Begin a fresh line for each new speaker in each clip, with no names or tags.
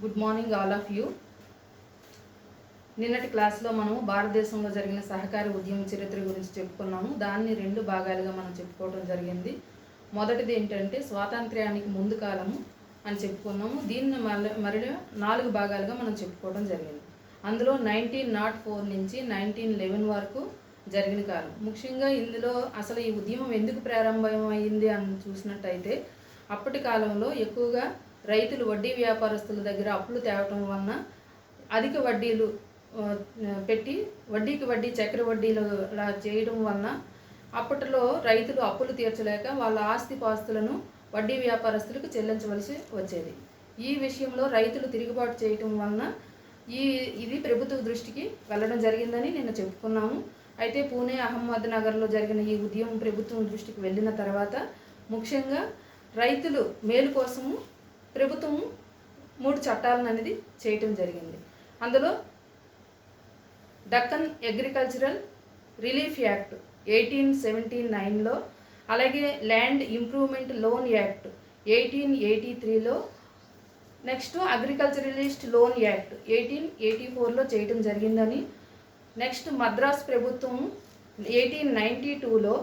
Good morning all of you. నిన్నటి క్లాస్లో మనము భారతదేశంలో జరిగిన సహకార ఉద్యమ చరిత్ర గురించి చెప్పుకున్నాము. దాన్ని రెండు భాగాలుగా మనం చెప్పుకోవడం జరిగింది. మొదటిది ఏంటంటే స్వాతంత్ర్యానికి ముందు కాలము అని చెప్పుకున్నాము. దీన్ని మరి 4 భాగాలుగా మనం చెప్పుకోవడం జరిగింది. అందులో 1904 నుంచి 1911 వరకు జరిగిన కాలం. ముఖ్యంగా ఇందులో అసలు ఈ ఉద్యమం ఎందుకు ప్రారంభమైంది అని చూసినట్టయితే, అప్పటి కాలంలో ఎక్కువగా రైతులు వడ్డీ వ్యాపారస్తుల దగ్గర అప్పులు తేవటం వలన అధిక వడ్డీలు పెట్టి వడ్డీకి వడ్డీ చక్ర వడ్డీలు అలా చేయడం వలన అప్పట్లో రైతులు అప్పులు తీర్చలేక వాళ్ళ ఆస్తిపాస్తులను వడ్డీ వ్యాపారస్తులకు చెల్లించవలసి వచ్చేది. ఈ విషయంలో రైతులు తిరుగుబాటు చేయటం వలన ఇది ప్రభుత్వ దృష్టికి వెళ్ళడం జరిగిందని నిన్న చెప్పుకున్నాము. అయితే పూణే, అహ్మద్ నగర్లో జరిగిన ఈ ఉద్యమం ప్రభుత్వం దృష్టికి వెళ్ళిన తర్వాత ముఖ్యంగా రైతులు మేలు కోసము ప్రభుత్వం 3 చట్టాలను అనేది చేయటం జరిగింది. అందులో డక్కన్ అగ్రికల్చరల్ రిలీఫ్ యాక్ట్ 1879లో, అలాగే ల్యాండ్ ఇంప్రూవ్మెంట్ లోన్ యాక్ట్ 1883లో, నెక్స్ట్ అగ్రికల్చరలిస్ట్ లోన్ యాక్ట్ 1884లో చేయటం జరిగిందని, నెక్స్ట్ మద్రాస్ ప్రభుత్వం 1892లో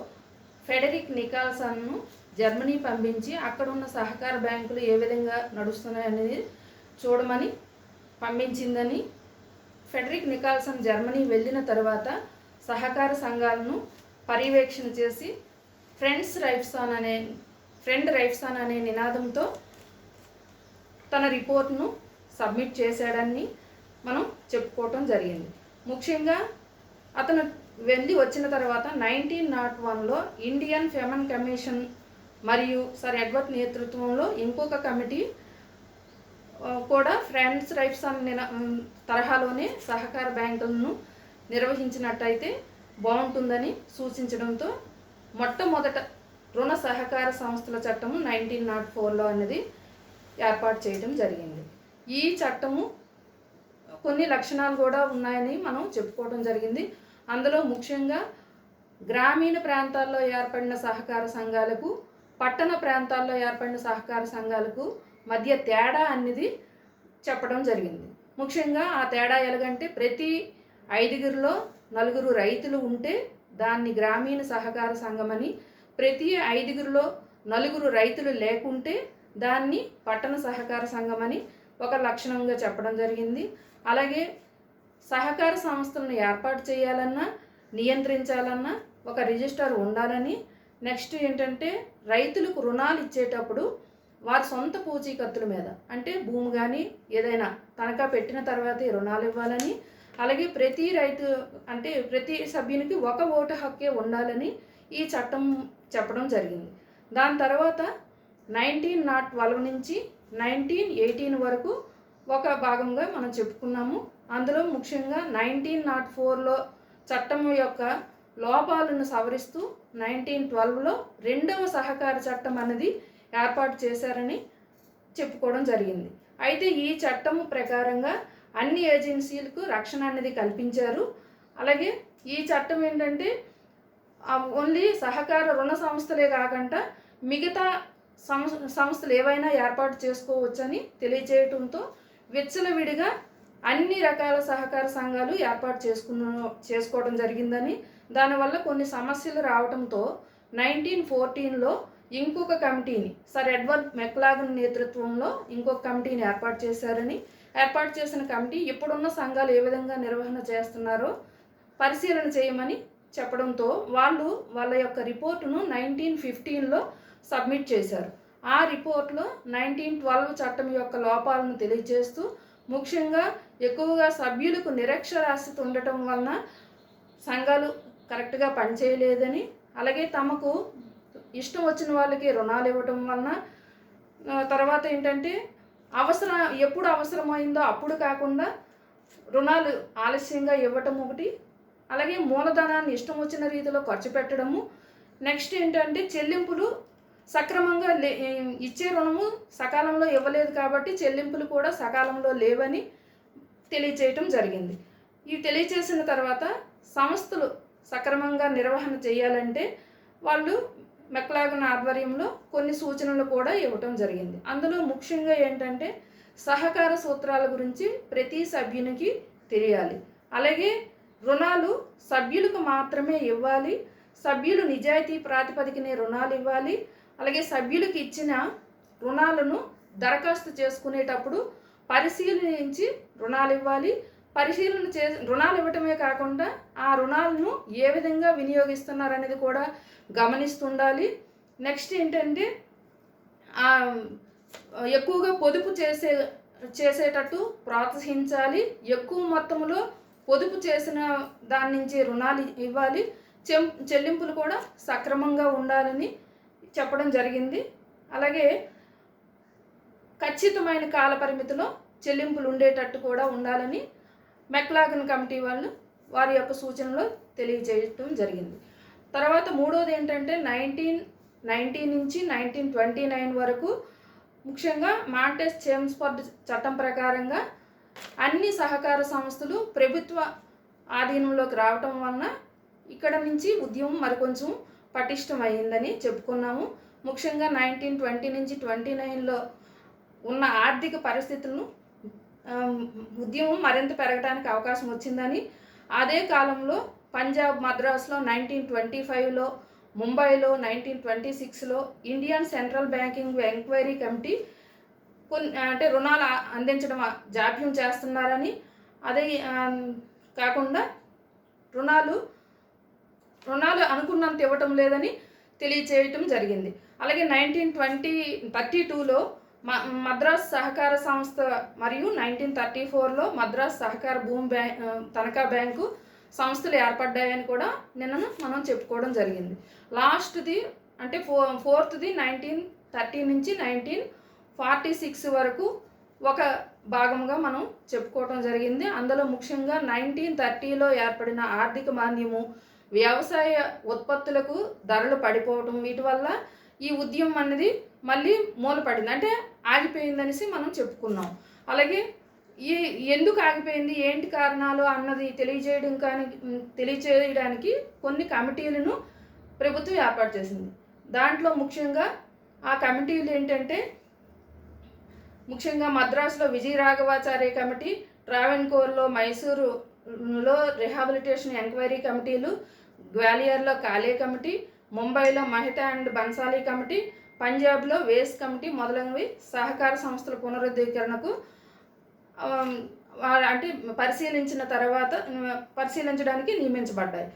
ఫెడరిక్ నికాల్సన్ను జర్మనీ పంపించి అక్కడ ఉన్న సహకార బ్యాంకులు ఏ విధంగా నడుస్తున్నాయనేది చూడమని పంపించిందని, ఫెడరిక్ నికాల్సన్ జర్మనీ వెళ్ళిన తర్వాత సహకార సంఘాలను పర్యవేక్షణ చేసి ఫ్రెండ్ రైఫ్సాన్ అనే నినాదంతో తన రిపోర్ట్ను సబ్మిట్ చేశాడని మనం చెప్పుకోవటం జరిగింది. ముఖ్యంగా అతను వెళ్ళి వచ్చిన తర్వాత 1901లో ఇండియన్ ఫెమన్ కమిషన్ మరియు సర్ ఎడ్వర్డ్ నేతృత్వంలో ఇంకొక కమిటీ కూడా ఫ్రెండ్స్ రైఫ్సాన్ తరహాలోనే సహకార బ్యాంకులను నిర్వహించినట్టయితే బాగుంటుందని సూచించడంతో మొట్టమొదట రుణ సహకార సంస్థల చట్టము 1904లో అనేది ఏర్పాటు చేయడం జరిగింది. ఈ చట్టము కొన్ని లక్షణాలు కూడా ఉన్నాయని మనం చెప్పుకోవడం జరిగింది. అందులో ముఖ్యంగా గ్రామీణ ప్రాంతాల్లో ఏర్పడిన సహకార సంఘాలకు, పట్టణ ప్రాంతాల్లో ఏర్పడిన సహకార సంఘాలకు మధ్య తేడా అనేది చెప్పడం జరిగింది. ముఖ్యంగా ఆ తేడా ఎలాగంటే, ప్రతి 5గురిలో 4 రైతులు ఉంటే దాన్ని గ్రామీణ సహకార సంఘమని, ప్రతి 5గురిలో 4 రైతులు లేకుంటే దాన్ని పట్టణ సహకార సంఘమని ఒక లక్షణంగా చెప్పడం జరిగింది. అలాగే సహకార సంస్థలను ఏర్పాటు చేయాలన్నా, నియంత్రించాలన్నా ఒక రిజిస్టర్ ఉండాలని, నెక్స్ట్ ఏంటంటే రైతులకు రుణాలు ఇచ్చేటప్పుడు వారి సొంత పూచీకత్తుల మీద, అంటే భూమి కానీ ఏదైనా తనఖా పెట్టిన తర్వాతే రుణాలు ఇవ్వాలని, అలాగే ప్రతి రైతు అంటే ప్రతి సభ్యునికి ఒక ఓటు హక్కే ఉండాలని ఈ చట్టం చెప్పడం జరిగింది. దాని తర్వాత 1912 నుంచి 1918 వరకు ఒక భాగంగా మనం చెప్పుకున్నాము. అందులో ముఖ్యంగా 1904లో చట్టం యొక్క లోపాలను సవరిస్తూ 1912లో 2వ సహకార చట్టం అనేది ఏర్పాటు చేశారని చెప్పుకోవడం జరిగింది. అయితే ఈ చట్టం ప్రకారంగా అన్ని ఏజెన్సీలకు రక్షణ అనేది కల్పించారు. అలాగే ఈ చట్టం ఏంటంటే ఓన్లీ సహకార రుణ సంస్థలే కాకుండా మిగతా సంస్థలు ఏవైనా ఏర్పాటు చేసుకోవచ్చని తెలియజేయడంతో విచ్చలవిడిగా అన్ని రకాల సహకార సంఘాలు ఏర్పాటు చేసుకోవడం జరిగిందని, దానివల్ల కొన్ని సమస్యలు రావడంతో 1914లో ఇంకొక కమిటీని సర్ ఎడ్వర్డ్ మెక్లాగన్ నేతృత్వంలో ఇంకొక కమిటీని ఏర్పాటు చేశారని, ఏర్పాటు చేసిన కమిటీ ఇప్పుడున్న సంఘాలు ఏ విధంగా నిర్వహణ చేస్తున్నారో పరిశీలన చేయమని చెప్పడంతో వాళ్ళ యొక్క రిపోర్టును 1915లో సబ్మిట్ చేశారు. ఆ రిపోర్ట్లో 1912 చట్టం యొక్క లోపాలను తెలియజేస్తూ, ముఖ్యంగా ఎక్కువగా సభ్యులకు నిరక్షరాస్యత ఉండటం వలన సంఘాలు కరెక్ట్గా పనిచేయలేదని, అలాగే తమకు ఇష్టం వచ్చిన వాళ్ళకి రుణాలు ఇవ్వటం వలన, తర్వాత ఏంటంటే ఎప్పుడు అవసరమైందో అప్పుడు కాకుండా రుణాలు ఆలస్యంగా ఇవ్వటం ఒకటి, అలాగే మూలధనాన్ని ఇష్టం వచ్చిన రీతిలో ఖర్చు పెట్టడము, నెక్స్ట్ ఏంటంటే చెల్లింపులు సక్రమంగా ఇచ్చే రుణము సకాలంలో ఇవ్వలేదు కాబట్టి చెల్లింపులు కూడా సకాలంలో లేవని తెలియచేయటం జరిగింది. ఇవి తెలియచేసిన తర్వాత సంస్థలు సక్రమంగా నిర్వహణ చేయాలంటే వాళ్ళు మెక్లాగన్ ఆధ్వర్యంలో కొన్ని సూచనలు కూడా ఇవ్వటం జరిగింది. అందులో ముఖ్యంగా ఏంటంటే సహకార సూత్రాల గురించి ప్రతి సభ్యునికి తెలియాలి. అలాగే రుణాలు సభ్యులకు మాత్రమే ఇవ్వాలి, సభ్యులు నిజాయితీ ప్రాతిపదికనే రుణాలు ఇవ్వాలి. అలాగే సభ్యులకు ఇచ్చిన రుణాలను దరఖాస్తు చేసుకునేటప్పుడు పరిశీలించి రుణాలు ఇవ్వాలి. రుణాలు ఇవ్వటమే కాకుండా ఆ రుణాలను ఏ విధంగా వినియోగిస్తున్నారనేది కూడా గమనిస్తుండాలి. నెక్స్ట్ ఏంటంటే ఎక్కువగా పొదుపు చేసేటట్టు ప్రోత్సహించాలి. ఎక్కువ మొత్తంలో పొదుపు చేసిన దాని నుంచి రుణాలు ఇవ్వాలి. చెల్లింపులు కూడా సక్రమంగా ఉండాలని చెప్పడం జరిగింది. అలాగే ఖచ్చితమైన కాల పరిమితిలో చెల్లింపులు ఉండేటట్టు కూడా ఉండాలని మెక్లాగన్ కమిటీ వాళ్ళు వారి యొక్క సూచనలో తెలియజేయటం జరిగింది. తర్వాత మూడోది ఏంటంటే 1990 నుంచి 1929 వరకు ముఖ్యంగా మాంటెస్ చేమ్స్ఫర్డ్ చట్టం ప్రకారంగా అన్ని సహకార సంస్థలు ప్రభుత్వ ఆధీనంలోకి రావటం వలన ఇక్కడ నుంచి ఉద్యమం మరికొంచెం పటిష్టమైందని చెప్పుకున్నాము. ముఖ్యంగా 1920 నుంచి 29లో ఉన్న ఆర్థిక పరిస్థితులను ఉద్యమం మరింత పెరగడానికి అవకాశం వచ్చిందని, అదే కాలంలో పంజాబ్ మద్రాసులో 1925లో, ముంబైలో 1926లో Indian central banking enquiry committee రుణాలు అందించడం జాప్యం చేస్తున్నారని, అదే కాకుండా రుణాలు అనుకున్నంత ఇవ్వటం లేదని తెలియచేయటం జరిగింది. అలాగే 1932లో మద్రాస్ సహకార సంస్థ మరియు 1934లో మద్రాస్ సహకార తనఖా బ్యాంకు సంస్థలు ఏర్పడ్డాయని కూడా నిన్న మనం చెప్పుకోవడం జరిగింది. లాస్ట్ది అంటే ఫోర్త్ది 1930 నుంచి 1946 వరకు ఒక భాగంగా మనం చెప్పుకోవడం జరిగింది. అందులో ముఖ్యంగా 1930లో ఏర్పడిన ఆర్థిక మాంద్యము, వ్యవసాయ ఉత్పత్తులకు ధరలు పడిపోవటం, వీటి వల్ల ఈ ఉద్యమం అనేది మళ్ళీ మూలపడింది, అంటే ఆగిపోయిందనేసి మనం చెప్పుకున్నాం. అలాగే ఎందుకు ఆగిపోయింది, ఏంటి కారణాలు అన్నది తెలియజేయడానికి కొన్ని కమిటీలను ప్రభుత్వం ఏర్పాటు చేసింది. దాంట్లో ముఖ్యంగా ఆ కమిటీలు ఏంటంటే ముఖ్యంగా మద్రాసులో విజయరాఘవాచార్య కమిటీ, ట్రావెన్కోర్లో మైసూరులో రిహాబిలిటేషన్ ఎంక్వైరీ కమిటీలు, గ్వాలియర్లో కాలే కమిటీ, ముంబైలో మెహతా అండ్ బన్సాలీ కమిటీ, పంజాబ్లో వేస్ కమిటీ మొదలైనవి సహకార సంస్థల పునరుద్ధీకరణకు అంటే పరిశీలించడానికి నియమించబడ్డాయి.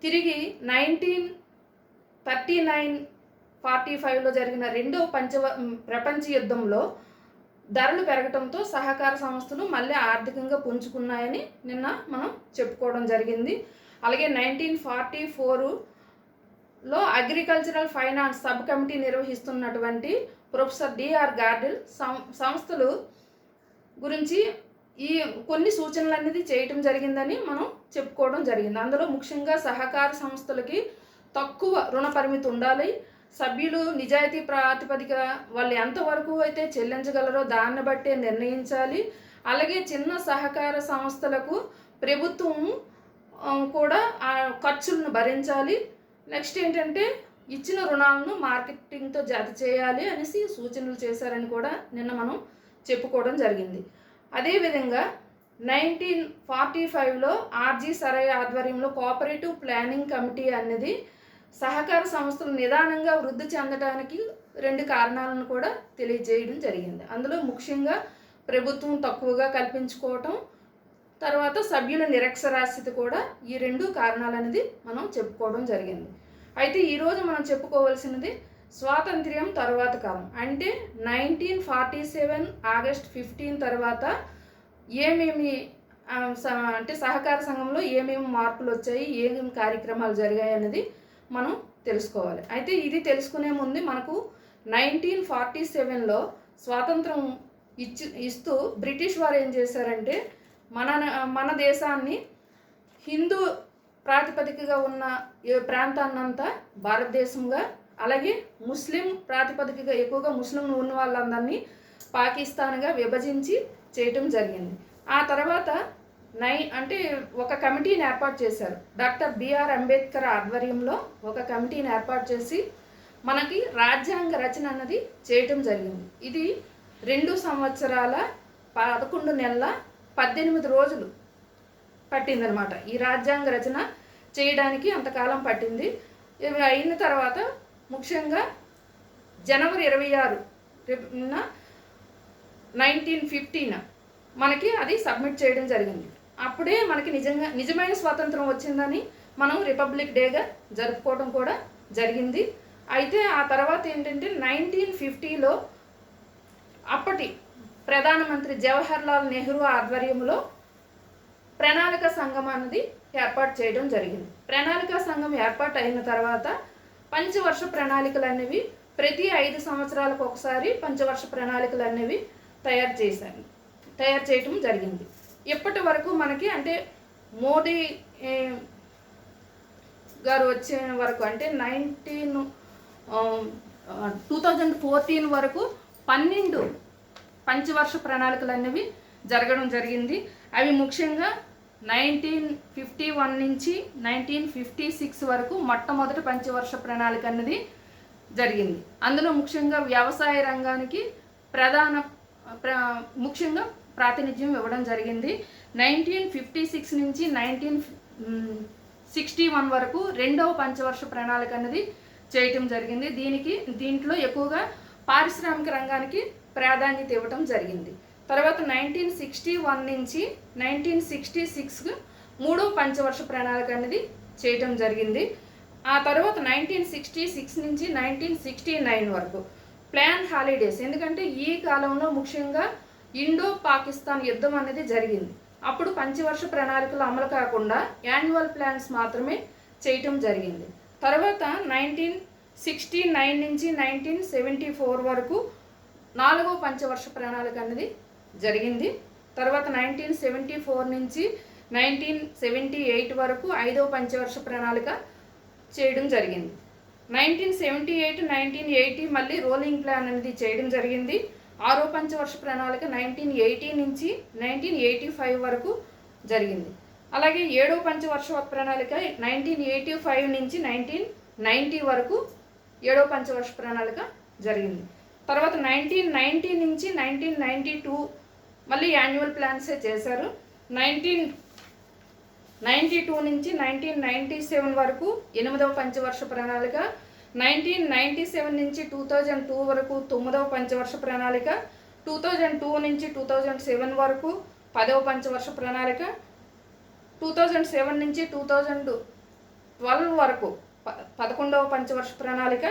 తిరిగి 1939-45లో జరిగిన రెండవ ప్రపంచ యుద్ధంలో ధరలు పెరగడంతో సహకార సంస్థలు మళ్ళీ ఆర్థికంగా పుంజుకున్నాయని నిన్న మనం చెప్పుకోవడం జరిగింది. అలాగే 1944లో అగ్రికల్చరల్ ఫైనాన్స్ సబ్ కమిటీ నిర్వహిస్తున్నటువంటి ప్రొఫెసర్ డిఆర్ గార్డిల్ సంస్థలు గురించి ఈ కొన్ని సూచనలు అనేది చేయటం జరిగిందని మనం చెప్పుకోవడం జరిగింది. అందులో ముఖ్యంగా సహకార సంస్థలకి తక్కువ రుణ పరిమితి ఉండాలి, సభ్యులు నిజాయితీ ప్రాతిపదిక వాళ్ళు ఎంతవరకు అయితే చెల్లించగలరో దాన్ని బట్టే నిర్ణయించాలి. అలాగే చిన్న సహకార సంస్థలకు ప్రభుత్వం కూడా ఆ ఖర్చులను భరించాలి. నెక్స్ట్ ఏంటంటే ఇచ్చిన రుణాలను మార్కెటింగ్తో జత చేయాలి అనేసి సూచనలు చేశారని కూడా నిన్న మనం చెప్పుకోవడం జరిగింది. అదేవిధంగా 1945లో ఆర్జీ సరై ఆధ్వర్యంలో కోఆపరేటివ్ ప్లానింగ్ కమిటీ అనేది సహకార సంస్థలు నిదానంగా వృద్ధి చెందడానికి 2 కారణాలను కూడా తెలియజేయడం జరిగింది. అందులో ముఖ్యంగా ప్రభుత్వం తక్కువగా కల్పించుకోవటం, తర్వాత సభ్యుల నిరక్షరాస్యత కూడా ఈ 2 కారణాలు అనేది మనం చెప్పుకోవడం జరిగింది. అయితే ఈరోజు మనం చెప్పుకోవాల్సినది స్వాతంత్ర్యం తర్వాత కాలం, అంటే 1947 ఆగస్ట్ 15 తర్వాత ఏమేమి అంటే సహకార సంఘంలో ఏమేమి మార్పులు వచ్చాయి, ఏమేమి కార్యక్రమాలు జరిగాయి అనేది మనం తెలుసుకోవాలి. అయితే ఇది తెలుసుకునే ముందు మనకు 1947లో స్వాతంత్రం ఇస్తూ బ్రిటిష్ వారు ఏం చేశారంటే మన దేశాన్ని హిందూ ప్రాతిపదికగా ఉన్న ప్రాంతాన్నంతా భారతదేశంగా, అలాగే ముస్లిం ప్రాతిపదికగా ఎక్కువగా ముస్లింలు ఉన్న వాళ్ళందరినీ పాకిస్తాన్గా విభజించి చేయటం జరిగింది. ఆ తర్వాత అంటే ఒక కమిటీని ఏర్పాటు చేశారు. డాక్టర్ బిఆర్ అంబేద్కర్ ఆధ్వర్యంలో ఒక కమిటీని ఏర్పాటు చేసి మనకి రాజ్యాంగ రచన అన్నది చేయటం జరిగింది. ఇది 2 సంవత్సరాల 11 నెలల 18 రోజులు పట్టిందనమాట. ఈ రాజ్యాంగ రచన చేయడానికి అంతకాలం పట్టింది. ఇవి అయిన తర్వాత ముఖ్యంగా జనవరి 26 1915 మనకి అది సబ్మిట్ చేయడం జరిగింది. అప్పుడే మనకి నిజమైన స్వాతంత్రం వచ్చిందని మనం రిపబ్లిక్ డేగా జరుపుకోవడం కూడా జరిగింది. అయితే ఆ తర్వాత ఏంటంటే 1950లో అప్పటి ప్రధానమంత్రి జవహర్లాల్ నెహ్రూ ఆధ్వర్యంలో ప్రణాళిక సంఘం అనేది ఏర్పాటు చేయడం జరిగింది. ప్రణాళిక సంఘం ఏర్పాటు అయిన తర్వాత పంచవర్ష ప్రణాళికలు అనేవి ప్రతి 5 సంవత్సరాలకు ఒకసారి పంచవర్ష ప్రణాళికలు అనేవి తయారు చేయటం జరిగింది. ఇప్పటి వరకు మనకి అంటే మోడీ గారు వచ్చే వరకు అంటే 2014 వరకు 12 పంచవర్ష ప్రణాళికలు అనేవి జరగడం జరిగింది. అవి ముఖ్యంగా 1951 నుంచి 1956 వరకు మొట్టమొదటి పంచవర్ష ప్రణాళిక అన్నది జరిగింది. అందులో ముఖ్యంగా వ్యవసాయ రంగానికి ముఖ్యంగా ప్రాతినిధ్యం ఇవ్వడం జరిగింది. 1956 నుంచి 1961 వరకు రెండవ పంచవర్ష ప్రణాళిక అనేది చేయటం జరిగింది. దీంట్లో ఎక్కువగా పారిశ్రామిక రంగానికి ప్రాధాన్యత ఇవ్వటం జరిగింది. తర్వాత 1961 నుంచి 1966 మూడవ పంచవర్ష ప్రణాళిక అనేది చేయటం జరిగింది. ఆ తర్వాత 1966 నుంచి 1969 వరకు ప్లాన్ హాలిడేస్, ఎందుకంటే ఈ కాలంలో ముఖ్యంగా ఇండో పాకిస్తాన్ యుద్ధం అనేది జరిగింది. అప్పుడు పంచవర్ష ప్రణాళికలు అమలు కాకుండా యాన్యువల్ ప్లాన్స్ మాత్రమే చేయటం జరిగింది. తర్వాత 1969 నుంచి 1974 వరకు నాలుగో పంచవర్ష ప్రణాళిక అనేది జరిగింది. తర్వాత 1974 నుంచి 1978 వరకు ఐదవ పంచవర్ష ప్రణాళిక చేయడం జరిగింది. 1978, 1980 మళ్ళీ రోలింగ్ ప్లాన్ అనేది చేయడం జరిగింది. ఆరో పంచవర్ష ప్రణాళిక 1980 నుంచి 1985 వరకు జరిగింది. అలాగే ఏడో పంచవర్ష ప్రణాళిక 1985 నుంచి 1990 వరకు ఏడో పంచవర్ష ప్రణాళిక జరిగింది. తర్వాత 1990 నుంచి 1992 మళ్ళీ యాన్యువల్ ప్లాన్సే చేశారు. 1992 నుంచి 1997 వరకు ఎనిమిదవ పంచవర్ష ప్రణాళిక, 1997 నుంచి 2002 వరకు తొమ్మిదవ పంచవర్ష ప్రణాళిక, 2002 నుంచి 2007 వరకు 10వ పంచవర్ష ప్రణాళిక, 2007 నుంచి 2012 వరకు 11వ పంచవర్ష ప్రణాళిక,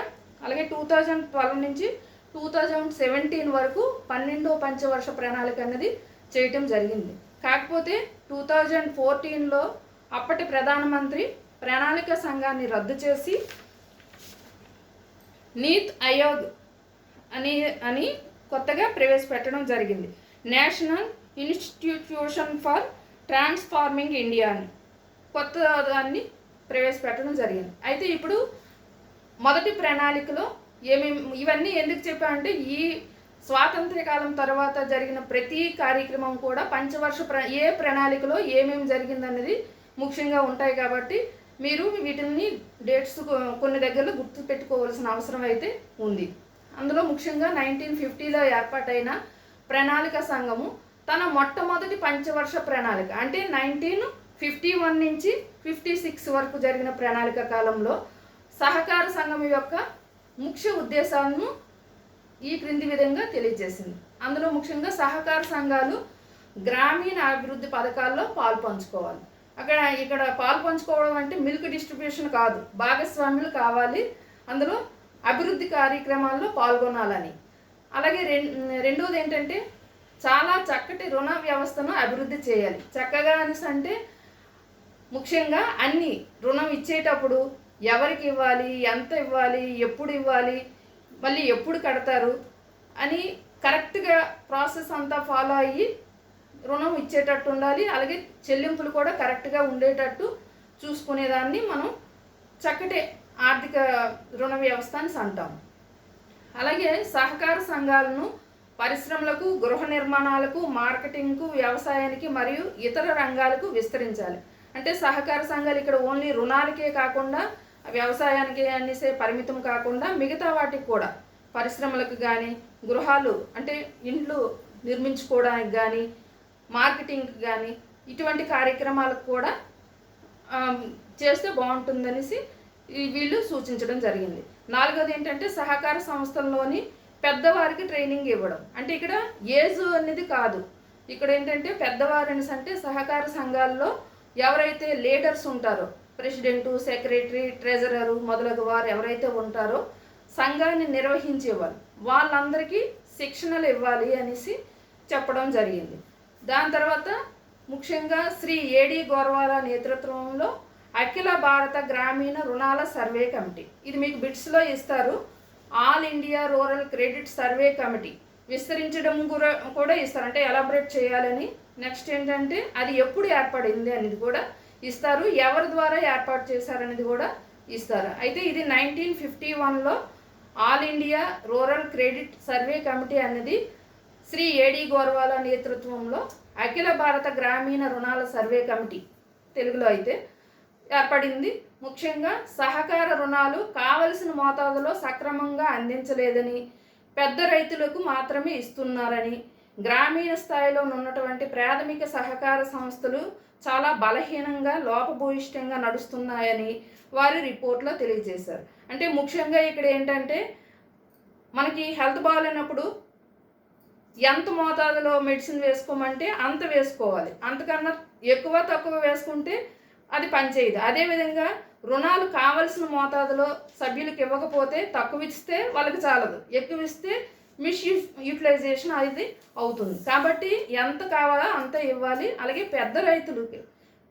అలాగే 2012 నుంచి 2017 వరకు 12వ పంచవర్ష ప్రణాళిక అనేది చేయటం జరిగింది. కాకపోతే 2014లో అప్పటి ప్రధానమంత్రి ప్రణాళిక సంఘాన్ని రద్దు చేసి నీతి ఆయోగ్ అని కొత్తగా ప్రవేశపెట్టడం జరిగింది. National institution for transforming India అని కొత్త దాన్ని ప్రవేశపెట్టడం జరిగింది. అయితే ఇప్పుడు మొదటి ప్రణాళికలో ఇవన్నీ ఎందుకు చెప్పామంటే ఈ స్వాతంత్ర్య కాలం తర్వాత జరిగిన ప్రతి కార్యక్రమం కూడా పంచవర్ష ఏ ప్రణాళికలో ఏమేమి జరిగిందనేది ముఖ్యంగా ఉంటాయి. కాబట్టి మీరు వీటిని డేట్స్ కొన్ని దగ్గరలో గుర్తు పెట్టుకోవాల్సిన అవసరం అయితే ఉంది. అందులో ముఖ్యంగా 1950లో ఏర్పాటైన ప్రణాళిక సంఘము తన మొట్టమొదటి పంచవర్ష ప్రణాళిక అంటే 1951 నుంచి 56 వరకు జరిగిన ప్రణాళిక కాలంలో సహకార సంఘం యొక్క ముఖ్య ఉద్దేశాలను ఈ క్రింది విధంగా తెలియజేసింది. అందులో ముఖ్యంగా సహకార సంఘాలు గ్రామీణ అభివృద్ధి పథకాల్లో పాల్పంచుకోవాలి. ఇక్కడ పాల్పంచుకోవడం అంటే మిల్క్ డిస్ట్రిబ్యూషన్ కాదు, భాగస్వాములు కావాలి, అందులో అభివృద్ధి కార్యక్రమాల్లో పాల్గొనాలని. అలాగే రెండోది ఏంటంటే చాలా చక్కటి రుణ వ్యవస్థను అభివృద్ధి చేయాలి. చక్కగా అనేసి అంటే ముఖ్యంగా అన్ని రుణం ఇచ్చేటప్పుడు ఎవరికి ఇవ్వాలి, ఎంత ఇవ్వాలి, ఎప్పుడు ఇవ్వాలి, మళ్ళీ ఎప్పుడు కడతారు అని కరెక్ట్గా ప్రాసెస్ అంతా ఫాలో అయ్యి రుణం ఇచ్చేటట్టు ఉండాలి. అలాగే చెల్లింపులు కూడా కరెక్ట్గా ఉండేటట్టు చూసుకునేదాన్ని మనం చక్కటి ఆర్థిక రుణ వ్యవస్థ అని అంటాం. అలాగే సహకార సంఘాలను పరిశ్రమలకు, గృహ నిర్మాణాలకు, మార్కెటింగ్కు, వ్యవసాయానికి మరియు ఇతర రంగాలకు విస్తరించాలి. అంటే సహకార సంఘాలు ఇక్కడ ఓన్లీ రుణాలకే కాకుండా వ్యవసాయానికి అనేసే పరిమితం కాకుండా మిగతా వాటికి కూడా పరిశ్రమలకు కానీ, గృహాలు అంటే ఇండ్లు నిర్మించుకోవడానికి కానీ, మార్కెటింగ్కి కానీ ఇటువంటి కార్యక్రమాలకు కూడా చేస్తే బాగుంటుందనేసి వీళ్ళు సూచించడం జరిగింది. నాలుగోది ఏంటంటే సహకార సంస్థల్లోని పెద్దవారికి ట్రైనింగ్ ఇవ్వడం. అంటే ఇక్కడ ఏజ్ అనేది కాదు, ఇక్కడ ఏంటంటే పెద్దవారిని అంటే సహకార సంఘాల్లో ఎవరైతే లీడర్స్ ఉంటారో, ప్రెసిడెంటు, సెక్రటరీ, ట్రెజరరు మొదలగు వారు ఎవరైతే ఉంటారో సంఘాన్ని నిర్వహించేవారు వాళ్ళందరికీ శిక్షణలు ఇవ్వాలి అనేసి చెప్పడం జరిగింది. దాని తర్వాత ముఖ్యంగా శ్రీ ఏడి గోర్వాల నేతృత్వంలో అఖిల భారత గ్రామీణ రుణాల సర్వే కమిటీ, ఇది మీకు బిట్స్లో ఇస్తారు, all India rural credit survey committee విస్తరించడం కూడా ఇస్తారు, అంటే ఎలాబరేట్ చేయాలని. నెక్స్ట్ ఏంటంటే అది ఎప్పుడు ఏర్పడింది అనేది కూడా ఇస్తారు, ఎవరి ద్వారా ఏర్పాటు చేశారనేది కూడా ఇస్తారు. అయితే ఇది 1951లో all India rural credit survey committee అనేది శ్రీ ఏడి గోర్వాల నేతృత్వంలో అఖిల భారత గ్రామీణ రుణాల సర్వే కమిటీ తెలుగులో అయితే ఏర్పడింది. ముఖ్యంగా సహకార రుణాలు కావలసిన మోతాదులో సక్రమంగా అందించలేదని, పెద్ద రైతులకు మాత్రమే ఇస్తున్నారని, గ్రామీణ స్థాయిలో ఉన్నటువంటి ప్రాథమిక సహకార సంస్థలు చాలా బలహీనంగా లోపభూయిష్టంగా నడుస్తున్నాయని వారి రిపోర్ట్లో తెలియజేశారు. అంటే ముఖ్యంగా ఇక్కడ ఏంటంటే మనకి హెల్త్ బాగాలేనప్పుడు ఎంత మోతాదులో మెడిసిన్ వేసుకోమంటే అంత వేసుకోవాలి, అంతకన్నా ఎక్కువ తక్కువ వేసుకుంటే అది పనిచేయదు. అదేవిధంగా రుణాలు కావలసిన మోతాదులో సభ్యులకు ఇవ్వకపోతే తక్కువ ఇస్తే వాళ్ళకి చాలదు, ఎక్కువ ఇస్తే యూటిలైజేషన్ అది అవుతుంది. కాబట్టి ఎంత కావాలో అంత ఇవ్వాలి. అలాగే పెద్ద రైతులకి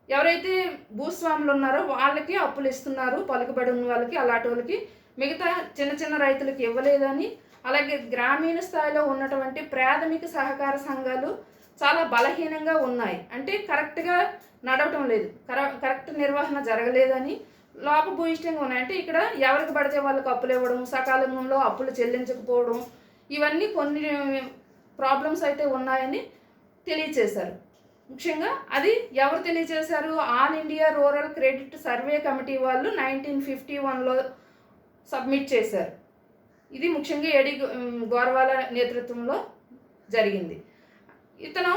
ఎవరైతే భూస్వాములు ఉన్నారో వాళ్ళకి అప్పులు ఇస్తున్నారు, పలుకుబడి ఉన్న వాళ్ళకి, అలాంటి వాళ్ళకి, మిగతా చిన్న చిన్న రైతులకి ఇవ్వలేదని. అలాగే గ్రామీణ స్థాయిలో ఉన్నటువంటి ప్రాథమిక సహకార సంఘాలు చాలా బలహీనంగా ఉన్నాయి, అంటే కరెక్ట్గా నడవటం లేదు, కరెక్ట్ నిర్వహణ జరగలేదని, లోపభూయిష్టంగా ఉన్నాయి. అంటే ఇక్కడ ఎవరికి పడితే వాళ్ళకి అప్పులు ఇవ్వడం, సకాలంలో అప్పులు చెల్లించకపోవడం, ఇవన్నీ కొన్ని ప్రాబ్లమ్స్ అయితే ఉన్నాయని తెలియచేశారు. ముఖ్యంగా అది ఎవరు తెలియచేశారు? All India rural credit survey committee వాళ్ళు 1951లో సబ్మిట్ చేశారు. ఇది ముఖ్యంగా ఏడి గోర్వాల నేతృత్వంలో జరిగింది. ఇతను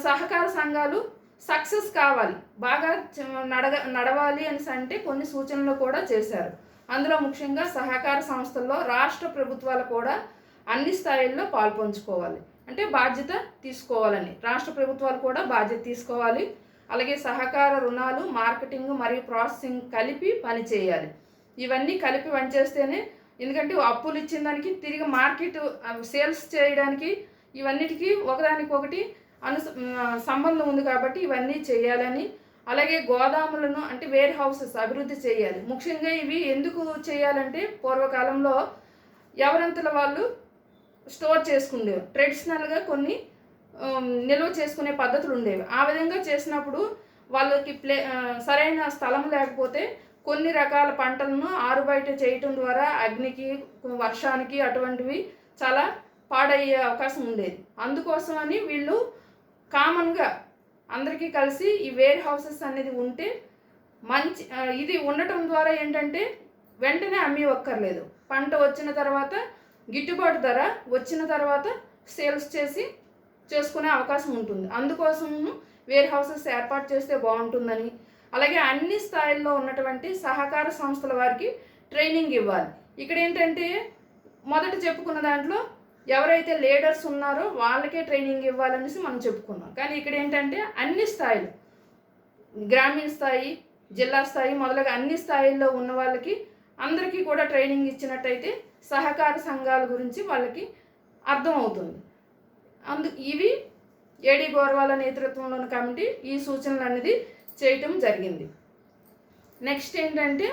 సహకార సంఘాలు సక్సెస్ కావాలి, బాగా నడవాలి అని అంటే కొన్ని సూచనలు కూడా చేశారు. అందులో ముఖ్యంగా సహకార సంస్థల్లో రాష్ట్ర ప్రభుత్వాలు కూడా అన్ని స్థాయిల్లో పాల్పంచుకోవాలి, అంటే బాధ్యత తీసుకోవాలని రాష్ట్ర ప్రభుత్వాలు కూడా బాధ్యత తీసుకోవాలి. అలాగే సహకార రుణాలు, మార్కెటింగ్ మరియు ప్రాసెసింగ్ కలిపి పనిచేయాలి. ఇవన్నీ కలిపి పనిచేస్తేనే, ఎందుకంటే అప్పులు ఇచ్చిన దానికి తిరిగి మార్కెట్ సేల్స్ చేయడానికి ఇవన్నిటికీ ఒకదానికొకటి సంబంధం ఉంది కాబట్టి ఇవన్నీ చేయాలని. అలాగే గోదాములను అంటే వేర్ హౌసెస్ అభివృద్ధి చేయాలి. ముఖ్యంగా ఇవి ఎందుకు చేయాలంటే పూర్వకాలంలో ఎవరంతల వాళ్ళు స్టోర్ చేసుకునేవి, ట్రెడిషనల్గా కొన్ని నిల్వ చేసుకునే పద్ధతులు ఉండేవి. ఆ విధంగా చేసినప్పుడు వాళ్ళకి సరైన స్థలం లేకపోతే కొన్ని రకాల పంటలను ఆరుబయట చేయటం ద్వారా అగ్నికి, వర్షానికి అటువంటివి చాలా పాడయ్యే అవకాశం ఉండేది. అందుకోసమని వీళ్ళు కామన్గా అందరికీ కలిసి ఈ వేర్ హౌసెస్ అనేది ఉంటే మంచి, ఇది ఉండటం ద్వారా ఏంటంటే వెంటనే అమ్మి ఒక్కర్లేదు, పంట వచ్చిన తర్వాత గిట్టుబాటు ధర వచ్చిన తర్వాత సేల్స్ చేసుకునే అవకాశం ఉంటుంది. అందుకోసం వేర్ హౌసెస్ ఏర్పాటు చేస్తే బాగుంటుందని, అలాగే అన్ని స్థాయిల్లో ఉన్నటువంటి సహకార సంస్థల వారికి ట్రైనింగ్ ఇవ్వాలి. ఇక్కడ ఏంటంటే మొదట చెప్పుకున్న దాంట్లో ఎవరైతే లీడర్స్ ఉన్నారో వాళ్ళకే ట్రైనింగ్ ఇవ్వాలనేసి మనం చెప్పుకున్నాం. కానీ ఇక్కడ ఏంటంటే అన్ని స్థాయిలు, గ్రామీణ స్థాయి, జిల్లా స్థాయి మొదలుగా అన్ని స్థాయిల్లో ఉన్న వాళ్ళకి అందరికీ కూడా ట్రైనింగ్ ఇచ్చినట్టయితే సహకార సంఘాల గురించి వాళ్ళకి అర్థమవుతుంది. ఇవి ఏడి గోర్వాల నేతృత్వంలోని కమిటీ ఈ సూచనలు అనేది చేయటం జరిగింది. నెక్స్ట్ ఏంటంటే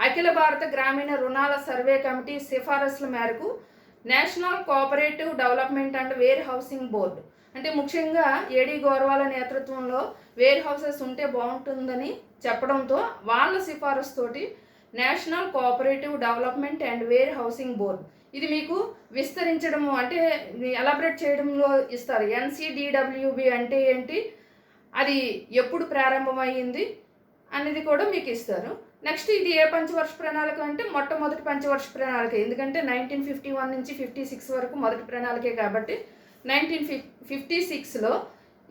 అఖిల భారత గ్రామీణ రుణాల సర్వే కమిటీ సిఫారసుల మేరకు national cooperative development and warehousing board, అంటే ముఖ్యంగా ఏడి గోర్వాల నేతృత్వంలో వేర్ హౌసెస్ ఉంటే బాగుంటుందని చెప్పడంతో వాళ్ళ సిఫారసు తోటి national cooperative development and warehousing board ఇది మీకు విస్తరించడము అంటే ఎలాబరేట్ చేయడంలో ఇస్తారు. NCDWB అంటే ఏంటి, అది ఎప్పుడు ప్రారంభమైంది అనేది కూడా మీకు ఇస్తారు. నెక్స్ట్ ఇది ఏ పంచవర్ష ప్రణాళిక అంటే మొట్టమొదటి పంచవర్ష ప్రణాళిక, ఎందుకంటే 1951 నుంచి 56 వరకు మొదటి ప్రణాళికే కాబట్టి 1956లో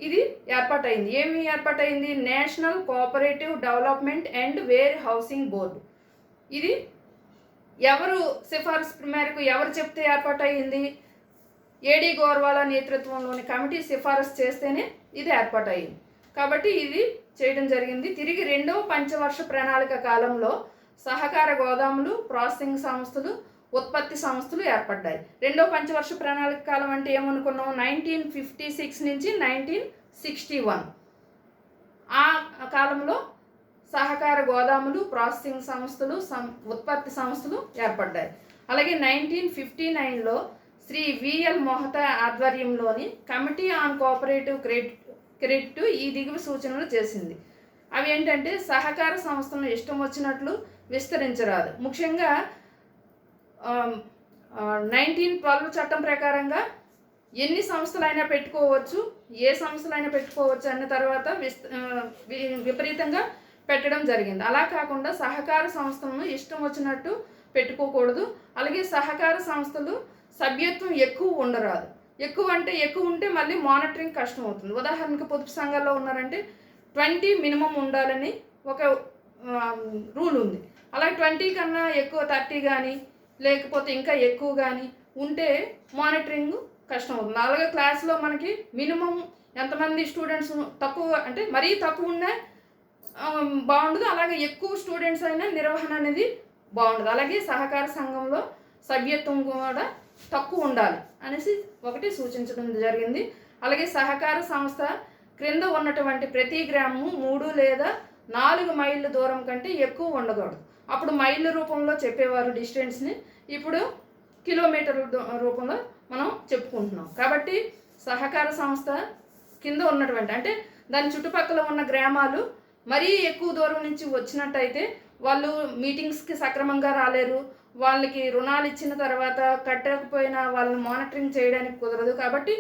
ఇది ఏర్పాటైంది. ఏమి ఏర్పాటైంది? National cooperative development and warehousing board. ఇది ఎవరు సిఫారసు మేరకు ఎవరు చెప్తే ఏర్పాటైంది? ఏడి గోర్వాలా నేతృత్వంలోని కమిటీ సిఫారసు చేస్తేనే ఇది ఏర్పాటైంది. కాబట్టి ఇది చేయడం జరిగింది. తిరిగి రెండవ పంచవర్ష ప్రణాళిక కాలంలో సహకార గోదాములు, ప్రాసెసింగ్ సంస్థలు, ఉత్పత్తి సంస్థలు ఏర్పడ్డాయి. రెండవ పంచవర్ష ప్రణాళిక కాలం అంటే ఏమనుకున్నాం? 1956 నుంచి 1961 ఆ కాలంలో సహకార గోదాములు, ప్రాసెసింగ్ సంస్థలు, ఉత్పత్తి సంస్థలు ఏర్పడ్డాయి. అలాగే 1959లో శ్రీ విఎల్ మొహతా ఆధ్వర్యంలోని కమిటీ ఆన్ కోఆపరేటివ్ క్రెడిట్ ఈ దిగువ సూచనలు చేసింది. అవి ఏంటంటే సహకార సంస్థలను ఇష్టం వచ్చినట్లు విస్తరించరాదు. ముఖ్యంగా 1912 చట్టం ప్రకారంగా ఎన్ని సంస్థలైనా పెట్టుకోవచ్చు, ఏ సంస్థలైనా పెట్టుకోవచ్చు అన్న తర్వాత విపరీతంగా పెట్టడం జరిగింది. అలా కాకుండా సహకార సంస్థలను ఇష్టం వచ్చినట్టు పెట్టుకోకూడదు. అలాగే సహకార సంస్థలు సభ్యత్వం ఎక్కువ ఉండరాదు. ఎక్కువ అంటే ఎక్కువ ఉంటే మళ్ళీ మానిటరింగ్ కష్టం అవుతుంది. ఉదాహరణకు పొదుపు సంఘాల్లో ఉన్నారంటే 20 మినిమం ఉండాలని ఒక రూల్ ఉంది. అలా 20 కన్నా ఎక్కువ 30 కానీ లేకపోతే ఇంకా ఎక్కువ కానీ ఉంటే మానిటరింగ్ కష్టం అవుతుంది. అలాగే క్లాస్లో మనకి మినిమం ఎంతమంది స్టూడెంట్స్ తక్కువ అంటే మరీ తక్కువ ఉన్నా బాగుండదు, అలాగే ఎక్కువ స్టూడెంట్స్ అయినా నిర్వహణ అనేది బాగుండదు. అలాగే సహకార సంఘంలో సభ్యత్వం కూడా తక్కువ ఉండాలి అనేసి ఒకటి సూచించడం జరిగింది. అలాగే సహకార సంస్థ క్రింద ఉన్నటువంటి ప్రతి గ్రామము 3 లేదా 4 మైళ్ళ దూరం కంటే ఎక్కువ ఉండకూడదు. అప్పుడు మైళ్ళ రూపంలో చెప్పేవారు డిస్టెన్స్ని, ఇప్పుడు కిలోమీటర్ల రూపంలో మనం చెప్పుకుంటున్నాం. కాబట్టి సహకార సంస్థ కింద ఉన్నటువంటి అంటే దాని చుట్టుపక్కల ఉన్న గ్రామాలు మరీ ఎక్కువ దూరం నుంచి వచ్చినట్టయితే వాళ్ళు మీటింగ్స్కి సక్రమంగా రాలేరు. వాళ్ళకి రుణాలు ఇచ్చిన తర్వాత కట్టకపోయినా వాళ్ళని మానిటరింగ్ చేయడానికి కుదరదు. కాబట్టి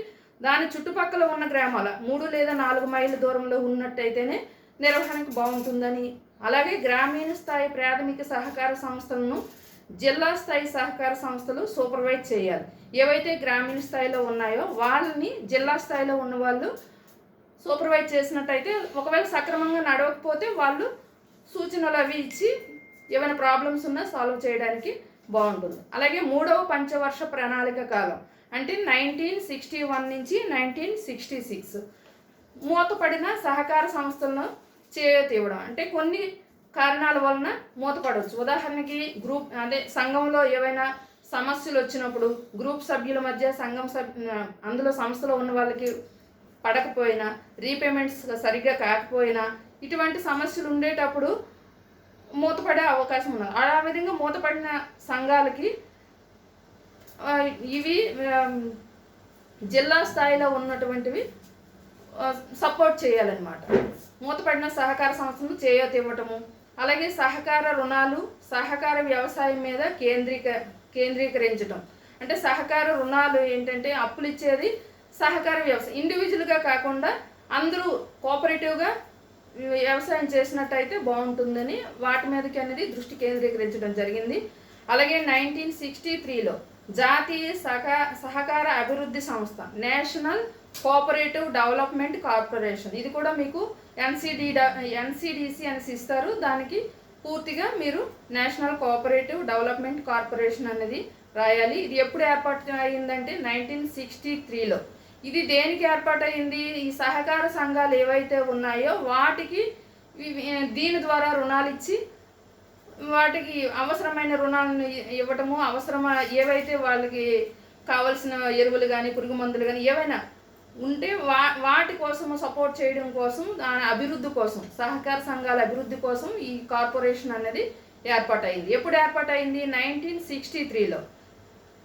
దాని చుట్టుపక్కల ఉన్న గ్రామాల 3 లేదా 4 మైళ్ళ దూరంలో ఉన్నట్టయితేనే నిర్వహణకు బాగుంటుందని, అలాగే గ్రామీణ స్థాయి ప్రాథమిక సహకార సంస్థలను జిల్లా స్థాయి సహకార సంస్థలు సూపర్వైజ్ చేయాలి. ఏవైతే గ్రామీణ స్థాయిలో ఉన్నాయో వాళ్ళని జిల్లా స్థాయిలో ఉన్న వాళ్ళు సూపర్వైజ్ చేసినట్టయితే ఒకవేళ సక్రమంగా నడవకపోతే వాళ్ళు సూచనలు అవి ఇచ్చి ఏమైనా ప్రాబ్లమ్స్ ఉన్నా సాల్వ్ చేయడానికి బాగుంటుంది. అలాగే మూడవ పంచవర్ష ప్రణాళిక కాలం అంటే 1961 నుంచి 1966 మూతపడిన సహకార సంస్థలను చేయతీవడం. అంటే కొన్ని కారణాల వలన మూతపడవచ్చు. ఉదాహరణకి గ్రూప్ సంఘంలో ఏవైనా సమస్యలు వచ్చినప్పుడు గ్రూప్ సభ్యుల మధ్య అందులో సంస్థలో ఉన్న వాళ్ళకి పడకపోయినా, రీపేమెంట్స్ సరిగ్గా కాకపోయినా, ఇటువంటి సమస్యలు ఉండేటప్పుడు మూతపడే అవకాశం ఉన్నది. ఆ విధంగా మూతపడిన సంఘాలకి ఇవి జిల్లా స్థాయిలో ఉన్నటువంటివి సపోర్ట్ చేయాలన్నమాట. మూతపడిన సహకార సంస్థలు చేయత ఇవ్వటము, అలాగే సహకార రుణాలు సహకార వ్యవసాయం మీద కేంద్రీకరించడం. అంటే సహకార రుణాలు ఏంటంటే అప్పులు ఇచ్చేది సహకార వ్యవసాయం, ఇండివిజువల్గా కాకుండా అందరూ కోఆపరేటివ్గా వ్యవసాయం చేసినట్టయితే బాగుంటుందని వాటి మీదకి అనేది దృష్టి కేంద్రీకరించడం జరిగింది. అలాగే 1963లో జాతీయ సహకార అభివృద్ధి సంస్థ నేషనల్ కోఆపరేటివ్ డెవలప్మెంట్ కార్పొరేషన్, ఇది కూడా మీకు ఎన్సిడిసి అని ఇస్తారు. దానికి పూర్తిగా మీరు నేషనల్ కోఆపరేటివ్ డెవలప్మెంట్ కార్పొరేషన్ అనేది రాయాలి. ఇది ఎప్పుడు ఏర్పాటు అయిందంటే 1963లో. ఇది దేనికి ఏర్పాటైంది? ఈ సహకార సంఘాలు ఏవైతే ఉన్నాయో వాటికి దీని ద్వారా రుణాలు ఇచ్చి వాటికి అవసరమైన రుణాలను ఇవ్వటము, ఏవైతే వాళ్ళకి కావలసిన ఎరువులు కానీ పురుగు మందులు కానీ ఏవైనా ఉంటే వాటి కోసము సపోర్ట్ చేయడం కోసం, దాని అభివృద్ధి కోసం, సహకార సంఘాల అభివృద్ధి కోసం ఈ కార్పొరేషన్ అనేది ఏర్పాటైంది. ఎప్పుడు ఏర్పాటైంది? 1963లో.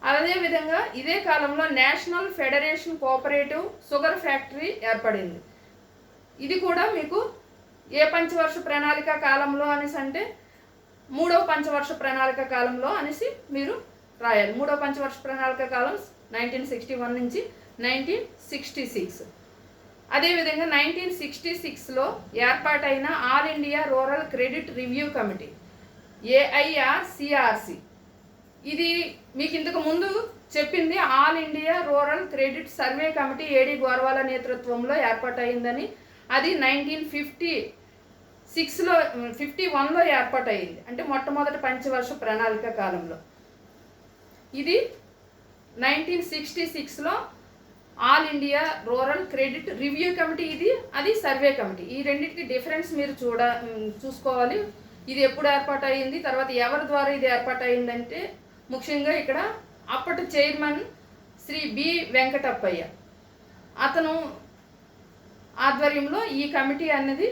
అదేవిధంగా ఇదే కాలంలో national federation cooperative sugar factory ఏర్పడింది. ఇది కూడా మీకు ఏ పంచవర్ష ప్రణాళిక కాలంలో అనేసి అంటే మూడవ పంచవర్ష ప్రణాళిక కాలంలో అనేసి మీరు రాయాలి. మూడవ పంచవర్ష ప్రణాళిక కాలం 1961 నుంచి 1966. అదేవిధంగా 1966లో ఏర్పాటైన all India rural credit review committee. AIRCRC. ఇది మీకు ఇంతకు ముందు చెప్పింది all India rural credit survey committee A D Gorwala నేతృత్వంలో ఏర్పాటైందని. అది 1956లో 51లో ఏర్పాటైంది, అంటే మొట్టమొదటి పంచవర్ష ప్రణాళిక కాలంలో. ఇది 1966లో all India rural credit review committee, అది సర్వే కమిటీ. ఈ రెండింటికి డిఫరెన్స్ మీరు చూసుకోవాలి. ఇది ఎప్పుడు ఏర్పాటైంది, తర్వాత ఎవరి ద్వారా ఇది ఏర్పాటైందంటే ముఖ్యంగా ఇక్కడ అప్పటి చైర్మన్ శ్రీ బి వెంకటప్పయ్య, అతను ఆధ్వర్యంలో ఈ కమిటీ అనేది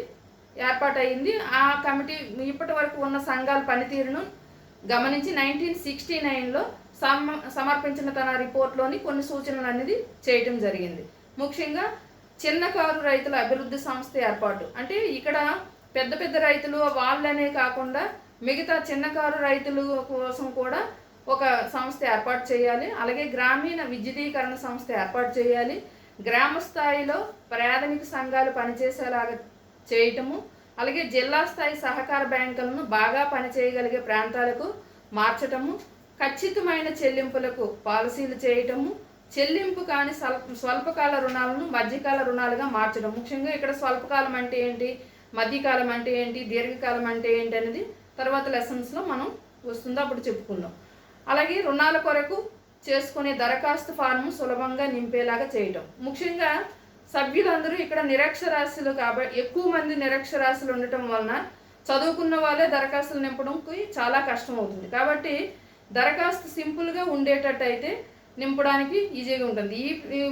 ఏర్పాటైంది. ఆ కమిటీ ఇప్పటి వరకు ఉన్న సంఘాల పనితీరును గమనించి 1969లో సమర్పించిన తన రిపోర్ట్లోని కొన్ని సూచనలు అనేది చేయటం జరిగింది. ముఖ్యంగా చిన్నకారు రైతుల అభివృద్ధి సంస్థ ఏర్పాటు. అంటే ఇక్కడ పెద్ద పెద్ద రైతులు వాళ్ళనే కాకుండా మిగతా చిన్నకారు రైతుల కోసం కూడా ఒక సంస్థ ఏర్పాటు చేయాలి. అలాగే గ్రామీణ విద్యుదీకరణ సంస్థ ఏర్పాటు చేయాలి. గ్రామ స్థాయిలో ప్రాథమిక సంఘాలు పనిచేసేలాగా చేయటము, అలాగే జిల్లా స్థాయి సహకార బ్యాంకులను బాగా పనిచేయగలిగే ప్రాంతాలకు మార్చటము, ఖచ్చితమైన చెల్లింపులకు పాలసీలు చేయటము, చెల్లింపు కాని స్వల్పకాల రుణాలను మధ్యకాల రుణాలుగా మార్చడం. ముఖ్యంగా ఇక్కడ స్వల్పకాలం అంటే ఏంటి, మధ్యకాలం అంటే ఏంటి, దీర్ఘకాలం అంటే ఏంటి అనేది తర్వాత లెసన్స్లో మనం వస్తుందో అప్పుడు చెప్పుకుందాం. అలాగే రుణాల కొరకు చేసుకునే దరఖాస్తు ఫారం సులభంగా నింపేలాగా చేయటం. ముఖ్యంగా సభ్యులందరూ ఇక్కడ నిరక్షరాస్యులు కాబట్టి ఎక్కువ మంది నిరక్షరాస్యులు ఉండటం వలన చదువుకున్న వాళ్ళే దరఖాస్తులు నింపడంకి చాలా కష్టం అవుతుంది. కాబట్టి దరఖాస్తు సింపుల్గా ఉండేటట్టు అయితే నింపడానికి ఈజీగా ఉంటుంది. ఈ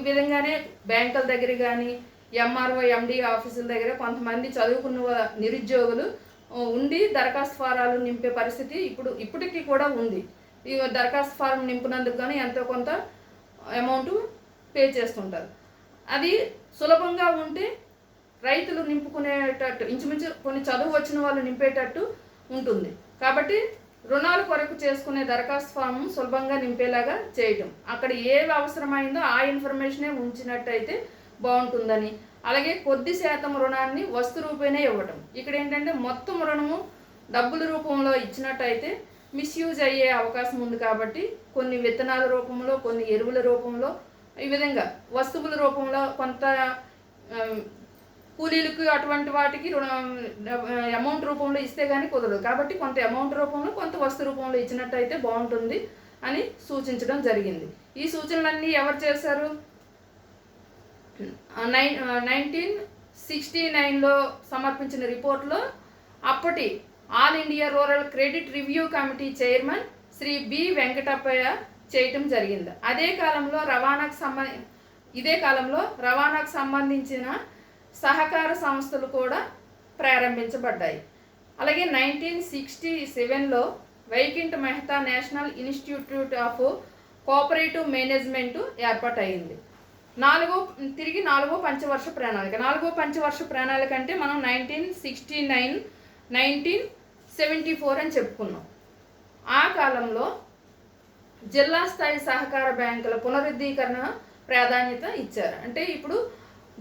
విధంగానే బ్యాంకుల దగ్గర కానీ ఎంఆర్ఓ ఎండి ఆఫీసుల దగ్గర కొంతమంది చదువుకున్న నిరుద్యోగులు ఉండి దరఖాస్తు ఫారాలు నింపే పరిస్థితి ఇప్పటికీ కూడా ఉంది. ఈ దరఖాస్తు ఫారం నింపినందుకు కానీ ఎంతో కొంత అమౌంట్ పే చేస్తుంటారు. అది సులభంగా ఉంటే రైతులు నింపుకునేటట్టు, ఇంచుమించు కొన్ని చదువు వచ్చిన వాళ్ళు నింపేటట్టు ఉంటుంది. కాబట్టి రుణాల కొరకు చేసుకునే దరఖాస్తు ఫామ్ సులభంగా నింపేలాగా చేయటం, అక్కడ ఏవి అవసరమైందో ఆ ఇన్ఫర్మేషనే ఉంచినట్టయితే బాగుంటుందని. అలాగే కొద్ది శాతం రుణాన్ని వస్తు రూపేనే ఇవ్వటం. ఇక్కడ ఏంటంటే మొత్తం రుణము డబ్బుల రూపంలో ఇచ్చినట్టయితే మిస్యూజ్ అయ్యే అవకాశం ఉంది. కాబట్టి కొన్ని విత్తనాల రూపంలో, కొన్ని ఎరువుల రూపంలో, ఈ విధంగా వస్తువుల రూపంలో కొంత కూలీలకు అటువంటి వాటికి అమౌంట్ రూపంలో ఇస్తే కానీ కుదరదు. కాబట్టి కొంత అమౌంట్ రూపంలో, కొంత వస్తు రూపంలో ఇచ్చినట్టయితే బాగుంటుంది అని సూచించడం జరిగింది. ఈ సూచనలన్నీ ఎవరు చేశారు? 1969లో సమర్పించిన రిపోర్ట్లో అప్పటి All India rural credit review Committee chairman Shri B Venkatappaiah చేయటం జరిగింది. ఇదే కాలంలో రవాణాకు సంబంధించిన సహకార సంస్థలు కూడా ప్రారంభించబడ్డాయి. అలాగే 1967లో Vaikunth Mehta national institute of cooperative management ఏర్పాటైంది. నాలుగో పంచవర్ష ప్రణాళిక. నాలుగో పంచవర్ష ప్రణాళిక అంటే మనం 1969, 1974 అని చెప్పుకున్నాం. ఆ కాలంలో జిల్లా స్థాయి సహకార బ్యాంకుల పునరుద్ధీకరణ ప్రాధాన్యత ఇచ్చారు. అంటే ఇప్పుడు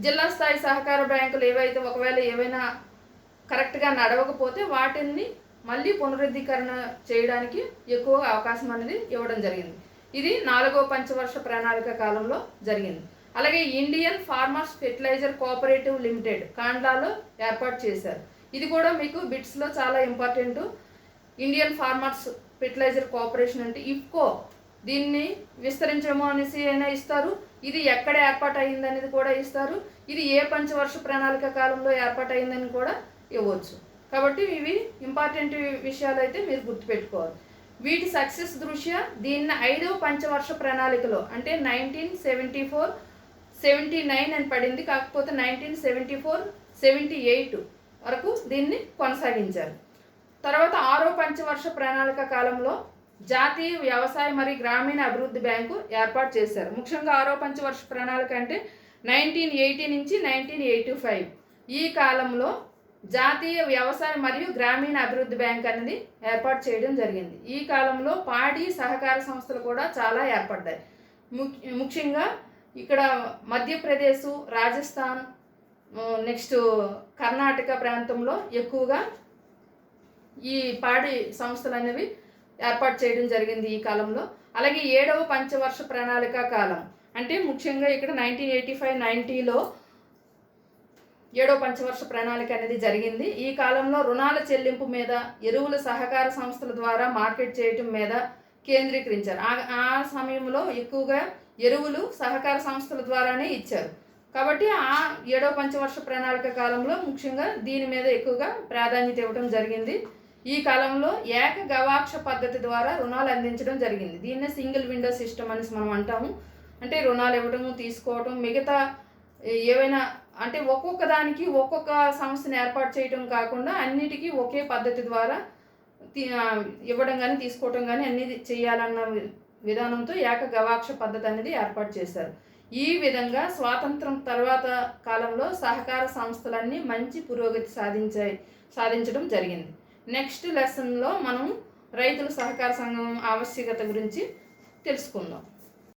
జిల్లా స్థాయి సహకార బ్యాంకులు ఒకవేళ ఏవైనా కరెక్ట్గా నడవకపోతే వాటిని మళ్ళీ పునరుద్ధీకరణ చేయడానికి ఎక్కువ అవకాశం అనేది ఇవ్వడం జరిగింది. ఇది నాలుగో పంచవర్ష ప్రణాళిక కాలంలో జరిగింది. అలాగే Indian farmers fertilizer cooperative limited కాండ్లాలో ఏర్పాటు చేశారు. ఇది కూడా మీకు బిట్స్లో చాలా important. Indian farmers fertilizer cooperation అంటే ఇఫ్కో, దీన్ని విస్తరించడము అనేసి అయినా ఇస్తారు. ఇది ఎక్కడ ఏర్పాటు అయింది అనేది కూడా ఇస్తారు. ఇది ఏ పంచవర్ష ప్రణాళిక కాలంలో ఏర్పాటు అయిందని కూడా ఇవ్వచ్చు. కాబట్టి ఇవి ఇంపార్టెంట్ విషయాలు అయితే మీరు గుర్తుపెట్టుకోవాలి. వీటి సక్సెస్ దృష్ట్యా దీన్ని 5వ పంచవర్ష ప్రణాళికలో అంటే 1974-79 అని పడింది. కాకపోతే 1974-78 వరకు దీన్ని కొనసాగించారు. తర్వాత 6వ పంచవర్ష ప్రణాళిక కాలంలో జాతీయ వ్యవసాయ మరియు గ్రామీణ అభివృద్ధి బ్యాంకు ఏర్పాటు చేశారు. ముఖ్యంగా 6వ పంచవర్ష ప్రణాళిక అంటే 1980 నుంచి 1985 ఈ కాలంలో జాతీయ వ్యవసాయ మరియు గ్రామీణ అభివృద్ధి బ్యాంక్ అనేది ఏర్పాటు చేయడం జరిగింది. ఈ కాలంలో పాడి సహకార సంస్థలు కూడా చాలా ఏర్పడ్డాయి. ముఖ్యంగా ఇక్కడ మధ్యప్రదేశ్, రాజస్థాన్, నెక్స్ట్ కర్ణాటక ప్రాంతంలో ఎక్కువగా ఈ పాడి సంస్థలు అనేవి ఏర్పాటు చేయడం జరిగింది ఈ కాలంలో. అలాగే 7వ పంచవర్ష ప్రణాళిక కాలం అంటే ముఖ్యంగా ఇక్కడ 1985-90లో 7వ పంచవర్ష ప్రణాళిక అనేది జరిగింది. ఈ కాలంలో రుణాల చెల్లింపు మీద, ఎరువుల సహకార సంస్థల ద్వారా మార్కెట్ చేయటం మీద కేంద్రీకరించారు. ఆ సమయంలో ఎక్కువగా ఎరువులు సహకార సంస్థల ద్వారానే ఇచ్చారు. కాబట్టి ఆ 7వ పంచవర్ష ప్రణాళిక కాలంలో ముఖ్యంగా దీని మీద ఎక్కువగా ప్రాధాన్యత ఇవ్వడం జరిగింది. ఈ కాలంలో ఏక గవాక్ష పద్ధతి ద్వారా రుణాలు అందించడం జరిగింది. దీన్నే సింగిల్ విండో సిస్టమ్ అని మనం అంటాము. అంటే రుణాలు ఇవ్వడము, తీసుకోవటం, మిగతా ఏవైనా అంటే ఒక్కొక్క దానికి ఒక్కొక్క సంస్థను ఏర్పాటు చేయడం కాకుండా అన్నిటికీ ఒకే పద్ధతి ద్వారా ఇవ్వడం కానీ తీసుకోవటం కానీ అన్ని చేయాలన్న విధానంతో ఏక గవాక్ష పద్ధతి అనేది ఏర్పాటు చేశారు. ఈ విధంగా స్వాతంత్రం తర్వాత కాలంలో సహకార సంస్థలన్నీ మంచి పురోగతి సాధించడం జరిగింది. నెక్స్ట్ లెసన్లో మనం రైతుల సహకార సంఘం ఆవశ్యకత గురించి తెలుసుకుందాం.